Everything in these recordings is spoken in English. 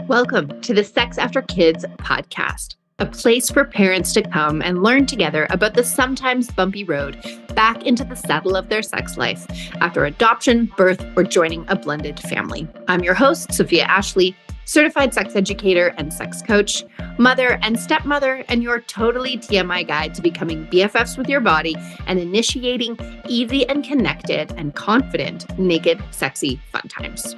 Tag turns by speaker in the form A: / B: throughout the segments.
A: Welcome to the Sex After Kids podcast, a place for parents to come and learn together about the sometimes bumpy road back into the saddle of their sex life after adoption, birth, or joining a blended family. I'm your host, Sophia Ashley, certified sex educator and sex coach, mother and stepmother, and your totally TMI guide to becoming BFFs with your body and initiating easy and connected and confident, naked, sexy fun times.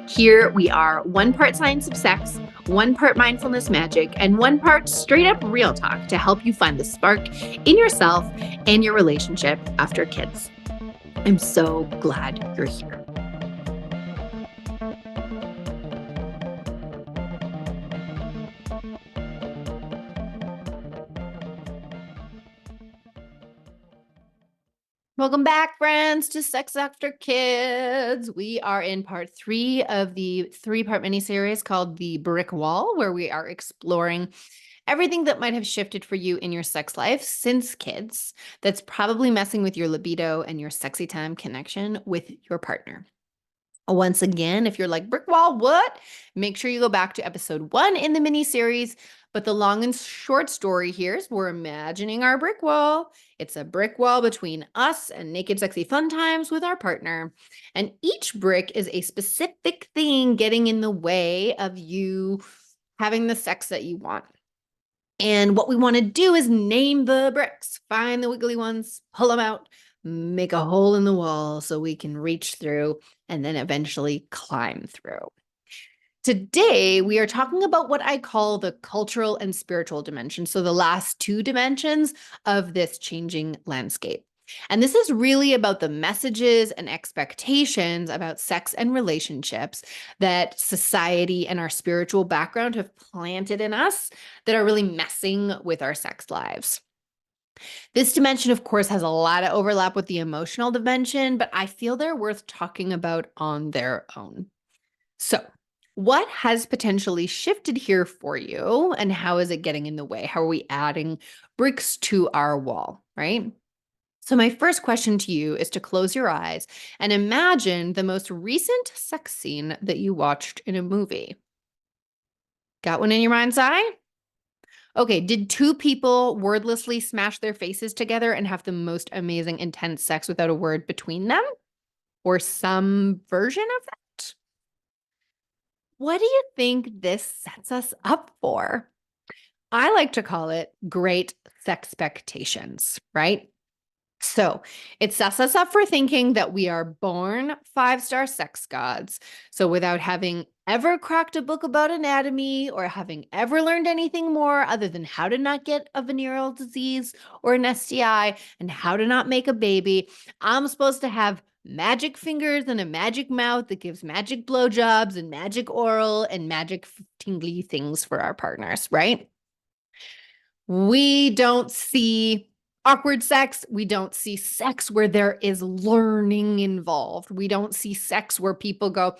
A: Here we are, one part science of sex, one part mindfulness magic, and one part straight up real talk to help you find the spark in yourself and your relationship after kids. I'm so glad you're here. Welcome back, friends, to Sex After Kids. We are in part 3 of the 3-part miniseries called The Brick Wall, where we are exploring everything that might have shifted for you in your sex life since kids that's probably messing with your libido and your sexy time connection with your partner. Once again, if you're like, brick wall, what? Make sure you go back to episode 1 in the mini-series. But the long and short story here is we're imagining our brick wall. It's a brick wall between us and naked, sexy fun times with our partner. And each brick is a specific thing getting in the way of you having the sex that you want. And what we want to do is name the bricks, find the wiggly ones, pull them out, make a hole in the wall so we can reach through and then eventually climb through. Today, we are talking about what I call the cultural and spiritual dimension. So the last 2 dimensions of this changing landscape. And this is really about the messages and expectations about sex and relationships that society and our spiritual background have planted in us that are really messing with our sex lives. This dimension, of course, has a lot of overlap with the emotional dimension, but I feel they're worth talking about on their own. So, what has potentially shifted here for you, and how is it getting in the way? How are we adding bricks to our wall, right? So, my first question to you is to close your eyes and imagine the most recent sex scene that you watched in a movie. Got one in your mind's eye? Okay, did 2 people wordlessly smash their faces together and have the most amazing, intense sex without a word between them? Or some version of that? What do you think this sets us up for? I like to call it great sexpectations, right? So it sets us up for thinking that we are born 5-star sex gods. So without having ever cracked a book about anatomy or having ever learned anything more other than how to not get a venereal disease or an STI and how to not make a baby, I'm supposed to have magic fingers and a magic mouth that gives magic blowjobs and magic oral and magic tingly things for our partners, right? We don't see awkward sex. We don't see sex where there is learning involved. We don't see sex where people go,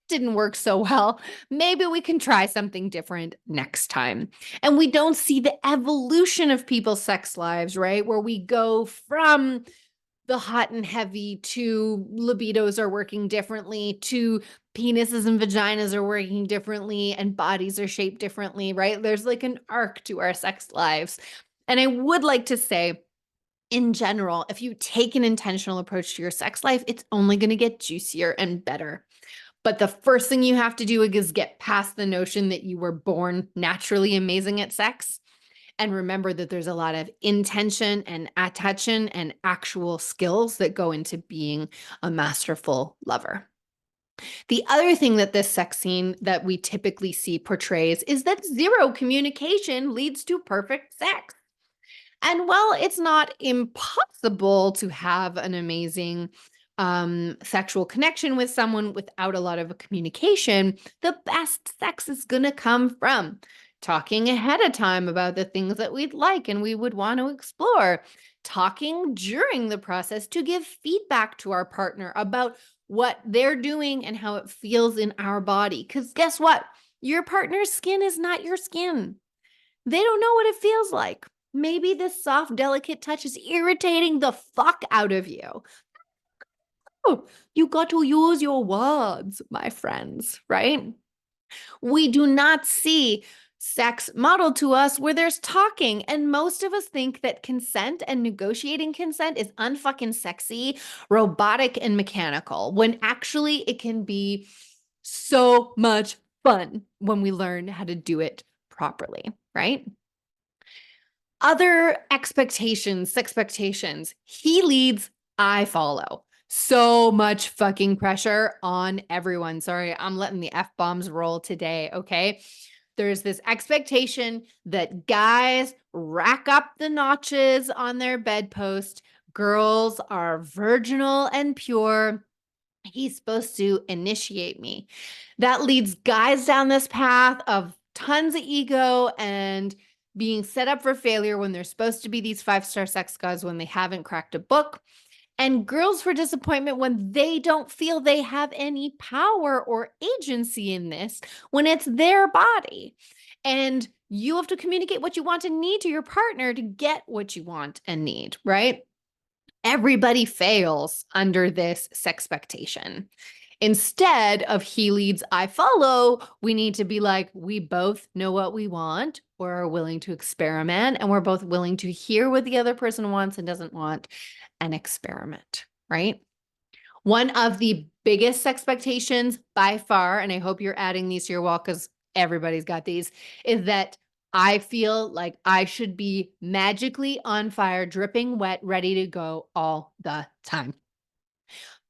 A: didn't work so well. Maybe we can try something different next time. And we don't see the evolution of people's sex lives, right? Where we go from the hot and heavy to libidos are working differently to penises and vaginas are working differently and bodies are shaped differently, right? There's like an arc to our sex lives. And I would like to say, in general, if you take an intentional approach to your sex life, it's only going to get juicier and better. But the first thing you have to do is get past the notion that you were born naturally amazing at sex. And remember that there's a lot of intention and attention and actual skills that go into being a masterful lover. The other thing that this sex scene that we typically see portrays is that zero communication leads to perfect sex. And while it's not impossible to have an amazing sexual connection with someone without a lot of communication, the best sex is going to come from talking ahead of time about the things that we'd like and we would want to explore, talking during the process to give feedback to our partner about what they're doing and how it feels in our body. Because guess what? Your partner's skin is not your skin. They don't know what it feels like. Maybe this soft, delicate touch is irritating the fuck out of you. Oh, you got to use your words, my friends, right? We do not see sex modeled to us where there's talking. And most of us think that consent and negotiating consent is unfucking sexy, robotic, and mechanical, when actually it can be so much fun when we learn how to do it properly, right? Other expectations. He leads, I follow. So much fucking pressure on everyone. Sorry, I'm letting the F bombs roll today. Okay. There's this expectation that guys rack up the notches on their bedpost. Girls are virginal and pure. He's supposed to initiate me. That leads guys down this path of tons of ego and being set up for failure when they're supposed to be these 5-star sex gods when they haven't cracked a book, and girls for disappointment when they don't feel they have any power or agency in this when it's their body. And you have to communicate what you want and need to your partner to get what you want and need, right? Everybody fails under this sexpectation. Instead of he leads, I follow, we need to be like, we both know what we want or are willing to experiment, and we're both willing to hear what the other person wants and doesn't want and experiment, right? One of the biggest expectations by far, and I hope you're adding these to your wall because everybody's got these, is that I feel like I should be magically on fire, dripping wet, ready to go all the time.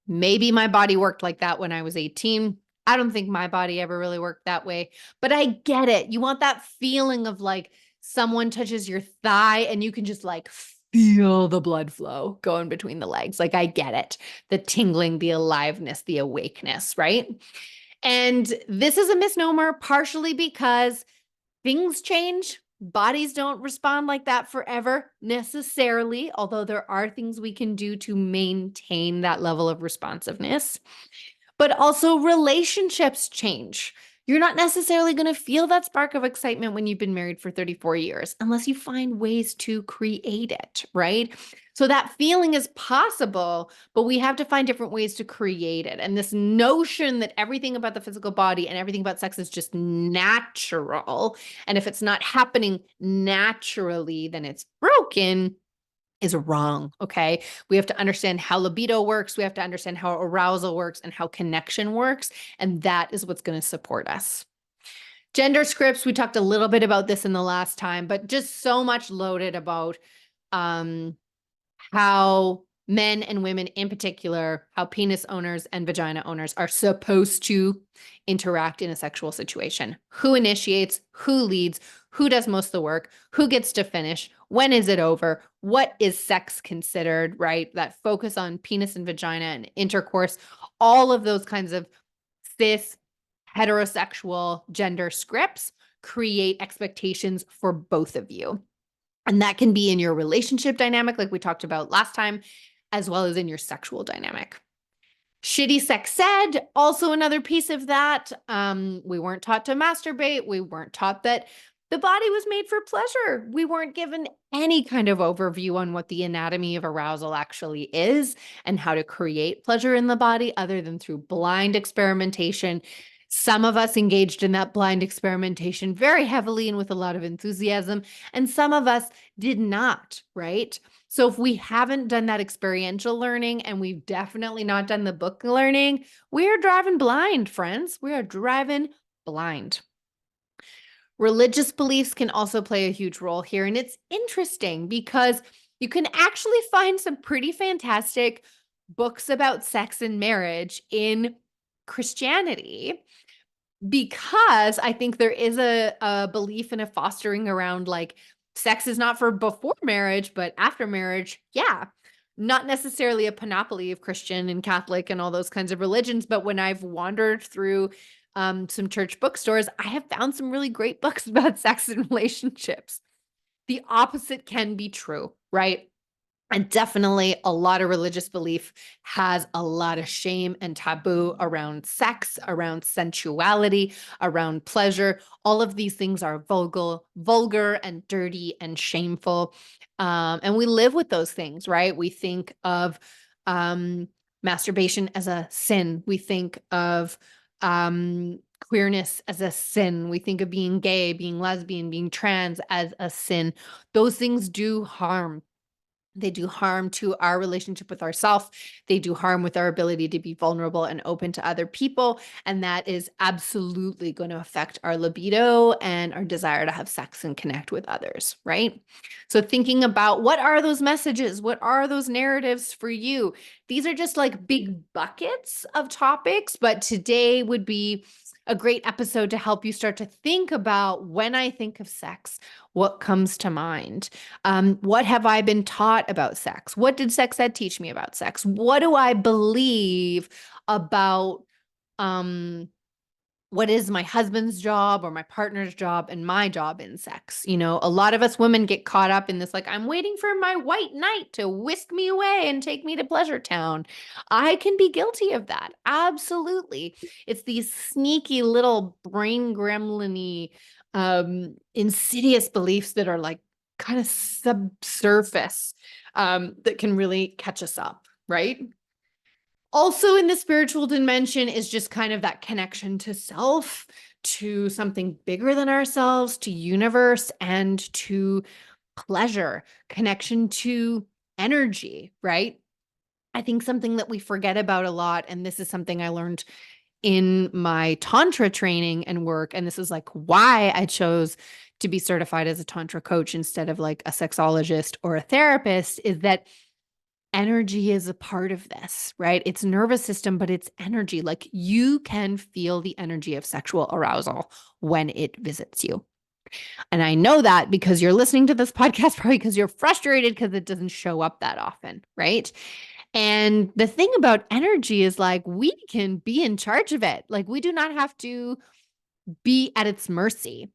A: Maybe my body worked like that when I was 18. I don't think my body ever really worked that way, but I get it. You want that feeling of like someone touches your thigh and you can just like feel the blood flow going between the legs. Like I get it. The tingling, the aliveness, the awakeness, right? And this is a misnomer partially because things change. Bodies don't respond like that forever necessarily, although there are things we can do to maintain that level of responsiveness. But also, relationships change. You're not necessarily going to feel that spark of excitement when you've been married for 34 years, unless you find ways to create it, right? So that feeling is possible, but we have to find different ways to create it. And this notion that everything about the physical body and everything about sex is just natural, and if it's not happening naturally, then it's broken, is wrong. Okay. We have to understand how libido works. We have to understand how arousal works and how connection works. And that is what's going to support us. Gender scripts, we talked a little bit about this in the last time, but just so much loaded about how men and women in particular, how penis owners and vagina owners are supposed to interact in a sexual situation. Who initiates, who leads, who does most of the work, who gets to finish, when is it over, what is sex considered, right? That focus on penis and vagina and intercourse, all of those kinds of cis heterosexual gender scripts create expectations for both of you. And that can be in your relationship dynamic, like we talked about last time, as well as in your sexual dynamic. Shitty sex ed, also another piece of that. We weren't taught to masturbate. We weren't taught that the body was made for pleasure. We weren't given any kind of overview on what the anatomy of arousal actually is and how to create pleasure in the body other than through blind experimentation. Some of us engaged in that blind experimentation very heavily and with a lot of enthusiasm, and some of us did not, right? So if we haven't done that experiential learning and we've definitely not done the book learning, we are driving blind, friends. We are driving blind. Religious beliefs can also play a huge role here. And it's interesting because you can actually find some pretty fantastic books about sex and marriage in Christianity, because I think there is a belief and a fostering around like sex is not for before marriage, but after marriage. Yeah. Not necessarily a panoply of Christian and Catholic and all those kinds of religions. But when I've wandered through some church bookstores, I have found some really great books about sex and relationships. The opposite can be true, right? And definitely a lot of religious belief has a lot of shame and taboo around sex, around sensuality, around pleasure. All of these things are vulgar and dirty and shameful. And we live with those things, right? We think of masturbation as a sin. We think of queerness as a sin. We think of being gay, being lesbian, being trans as a sin. Those things do harm. They do harm to our relationship with ourselves. They do harm with our ability to be vulnerable and open to other people. And that is absolutely going to affect our libido and our desire to have sex and connect with others, right? So thinking about what are those messages? What are those narratives for you? These are just like big buckets of topics, but today would be a great episode to help you start to think about when I think of sex, what comes to mind? What have I been taught about sex? What did sex ed teach me about sex? What do I believe about what is my husband's job or my partner's job and my job in sex? You know, a lot of us women get caught up in this, like, I'm waiting for my white knight to whisk me away and take me to Pleasure Town. I can be guilty of that. Absolutely. It's these sneaky little brain gremlin-y, insidious beliefs that are like kind of subsurface, that can really catch us up, right? Also in the spiritual dimension is just kind of that connection to self, to something bigger than ourselves, to universe, and to pleasure, connection to energy, right? I think something that we forget about a lot, and this is something I learned in my Tantra training and work, and this is like why I chose to be certified as a Tantra coach instead of like a sexologist or a therapist, is that energy is a part of this, right? It's nervous system, but it's energy. Like you can feel the energy of sexual arousal when it visits you. And I know that because you're listening to this podcast, probably because you're frustrated because it doesn't show up that often, right? And the thing about energy is like we can be in charge of it. Like we do not have to be at its mercy.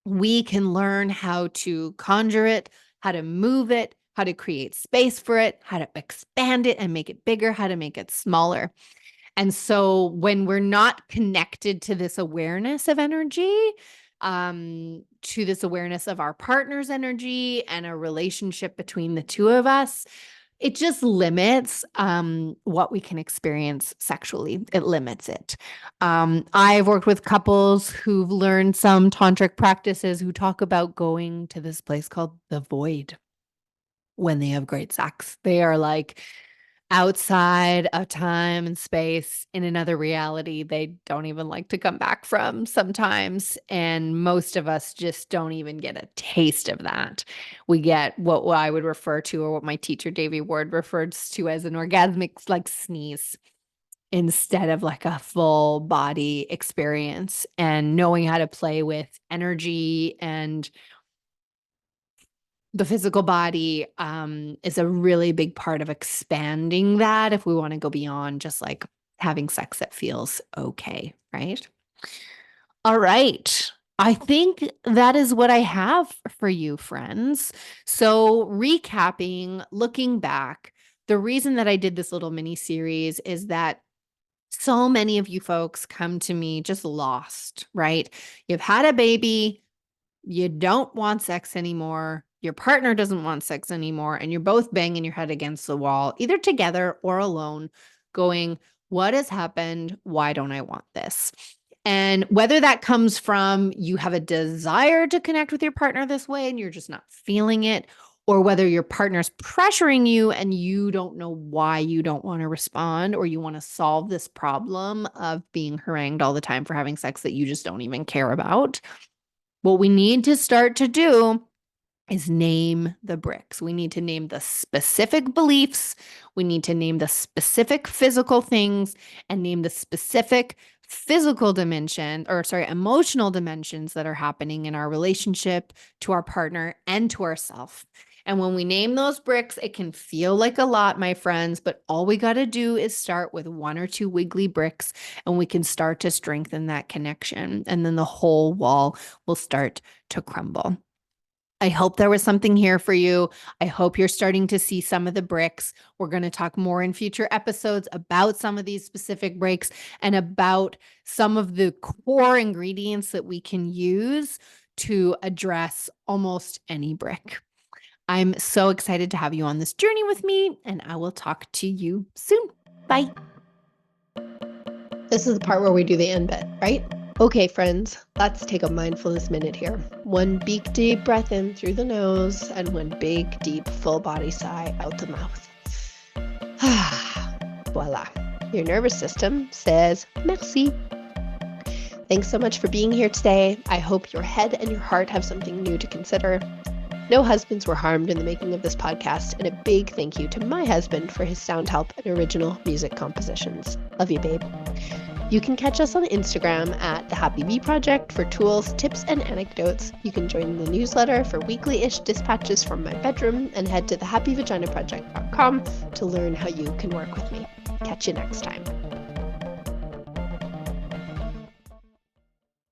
A: We can learn how to conjure it, how to move it, how to create space for it, how to expand it and make it bigger, how to make it smaller. And so when we're not connected to this awareness of energy, to this awareness of our partner's energy and a relationship between the two of us, it just limits what we can experience sexually. It limits it. I've worked with couples who've learned some tantric practices who talk about going to this place called the void when they have great sex. They are like outside of time and space in another reality they don't even like to come back from sometimes. And most of us just don't even get a taste of that. We get what I would refer to, or what my teacher, Davy Ward, refers to as an orgasmic like sneeze instead of like a full body experience. And knowing how to play with energy and the physical body is a really big part of expanding that if we want to go beyond just like having sex that feels okay, right? All right. I think that is what I have for you, friends. So, recapping, looking back, the reason that I did this little mini series is that so many of you folks come to me just lost, right? You've had a baby, you don't want sex anymore. Your partner doesn't want sex anymore. And you're both banging your head against the wall, either together or alone, going, what has happened? Why don't I want this? And whether that comes from you have a desire to connect with your partner this way and you're just not feeling it, or whether your partner's pressuring you and you don't know why you don't want to respond, or you want to solve this problem of being harangued all the time for having sex that you just don't even care about. What we need to start to do is name the bricks. We need to name the specific beliefs. We need to name the specific physical things and name the specific physical dimension, or sorry, emotional dimensions that are happening in our relationship to our partner and to ourselves. And when we name those bricks, it can feel like a lot, my friends, but all we got to do is start with one or two wiggly bricks and we can start to strengthen that connection. And then the whole wall will start to crumble. I hope there was something here for you. I hope you're starting to see some of the bricks. We're going to talk more in future episodes about some of these specific bricks and about some of the core ingredients that we can use to address almost any brick. I'm so excited to have you on this journey with me, and I will talk to you soon. Bye. This is the part where we do the end bit, right?
B: Okay, friends, let's take a mindfulness minute here. One big deep breath in through the nose and one big deep full body sigh out the mouth. Voila. Your nervous system says merci. Thanks so much for being here today. I hope your head and your heart have something new to consider. No husbands were harmed in the making of this podcast, and a big thank you to my husband for his sound help and original music compositions. Love you, babe. You can catch us on Instagram at The Happy Bee Project for tools, tips, and anecdotes. You can join the newsletter for weekly-ish dispatches from my bedroom and head to thehappyvaginaproject.com to learn how you can work with me. Catch you next time.